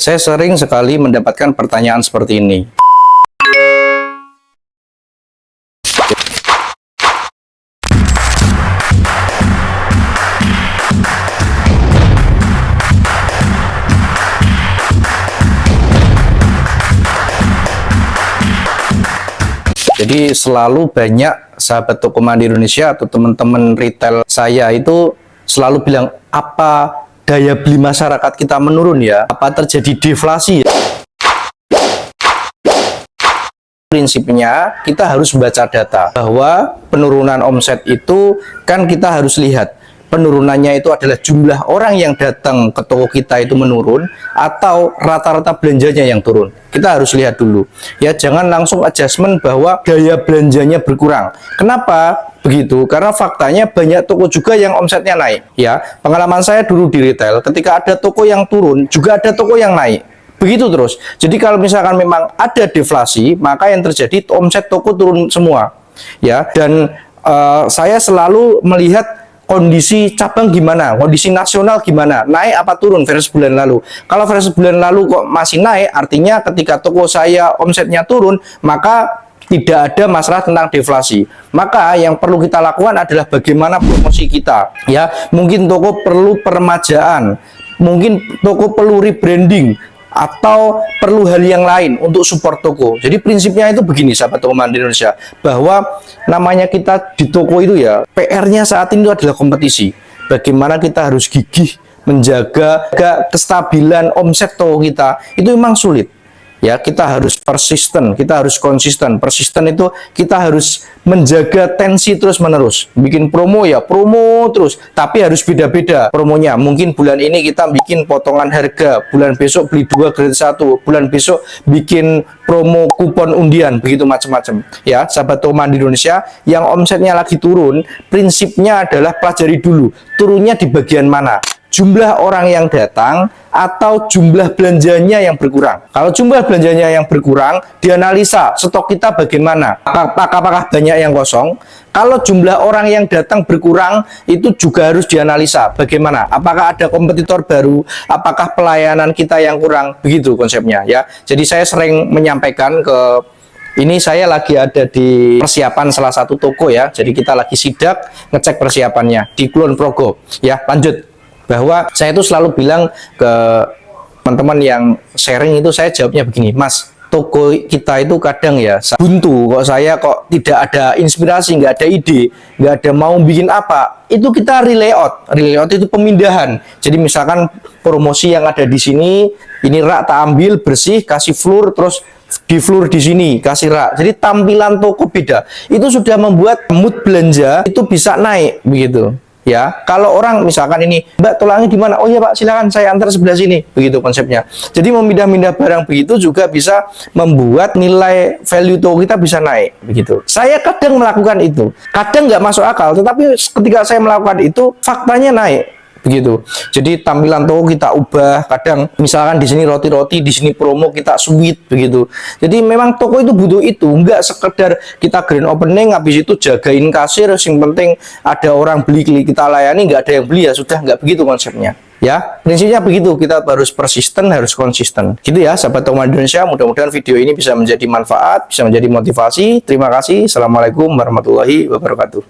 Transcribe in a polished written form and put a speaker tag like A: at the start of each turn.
A: Saya sering sekali mendapatkan pertanyaan seperti ini. Jadi selalu banyak sahabat toko Mandiri Indonesia atau teman-teman retail saya itu selalu bilang, apa daya beli masyarakat kita menurun ya? Apa terjadi deflasi ya? Prinsipnya kita harus membaca data bahwa penurunan omset itu kan kita harus lihat penurunannya itu adalah jumlah orang yang datang ke toko kita itu menurun atau rata-rata belanjanya yang turun. Kita harus lihat dulu ya, jangan langsung adjustment bahwa daya belanjanya berkurang. Kenapa begitu? Karena faktanya banyak toko juga yang omsetnya naik ya. Pengalaman saya dulu di retail, ketika ada toko yang turun juga ada toko yang naik, begitu terus. Jadi kalau misalkan memang ada deflasi, maka yang terjadi omset toko turun semua ya. Dan saya selalu melihat kondisi cabang gimana, kondisi nasional gimana, naik apa turun versus bulan lalu. Kalau versus bulan lalu kok masih naik, artinya ketika toko saya omsetnya turun, maka tidak ada masalah tentang deflasi. Maka yang perlu kita lakukan adalah bagaimana promosi kita ya. Mungkin toko perlu peremajaan, mungkin toko perlu rebranding, atau perlu hal yang lain untuk support toko. Jadi prinsipnya itu begini sahabat toko Mandiri Indonesia, bahwa namanya kita di toko itu ya, PR-nya saat ini itu adalah kompetisi. Bagaimana kita harus gigih menjaga kestabilan omset toko kita, itu memang sulit. Ya, kita harus persisten, kita harus konsisten. Persisten itu kita harus menjaga tensi terus-menerus. Bikin promo ya, promo terus. Tapi harus beda-beda promonya. Mungkin bulan ini kita bikin potongan harga, bulan besok beli 2 gratis 1, bulan besok bikin promo kupon undian, begitu macam-macam. Ya, sahabat toko Mandiri Indonesia yang omsetnya lagi turun, prinsipnya adalah pelajari dulu turunnya di bagian mana. Jumlah orang yang datang atau jumlah belanjanya yang berkurang. Kalau jumlah belanjanya yang berkurang, dianalisa stok kita bagaimana, apakah banyak yang kosong. Kalau jumlah orang yang datang berkurang, itu juga harus dianalisa bagaimana, apakah ada kompetitor baru, apakah pelayanan kita yang kurang, begitu konsepnya ya. Jadi saya sering menyampaikan ini saya lagi ada di persiapan salah satu toko ya, jadi kita lagi sidak ngecek persiapannya di Kulon Progo ya. Lanjut, bahwa saya itu selalu bilang ke teman-teman yang sharing itu, saya jawabnya begini, Mas, toko kita itu kadang ya buntu, saya kok tidak ada inspirasi, nggak ada ide, nggak ada mau bikin apa. Itu kita relayout itu pemindahan. Jadi misalkan promosi yang ada di sini, ini rak tak ambil bersih, kasih floor, terus di floor di sini kasih rak. Jadi tampilan toko beda. Itu sudah membuat mood belanja itu bisa naik begitu. Ya, kalau orang misalkan ini, Mbak tulangnya di mana? Oh iya Pak, silakan saya antar sebelah sini. Begitu konsepnya. Jadi memindah-mindah barang begitu juga bisa membuat nilai value toko kita bisa naik. Begitu. Saya kadang melakukan itu. Kadang nggak masuk akal, tetapi ketika saya melakukan itu, faktanya naik. Begitu. Jadi tampilan toko kita ubah. Kadang misalkan di sini roti-roti, di sini promo kita sweet begitu. Jadi memang toko itu butuh itu, enggak sekedar kita grand opening habis itu jagain kasir, yang penting ada orang beli kita layani, enggak ada yang beli ya sudah, enggak begitu konsepnya. Ya, prinsipnya begitu, kita harus persisten, harus konsisten. Gitu ya, sahabat toko Mandiri Indonesia, mudah-mudahan video ini bisa menjadi manfaat, bisa menjadi motivasi. Terima kasih. Assalamualaikum warahmatullahi wabarakatuh.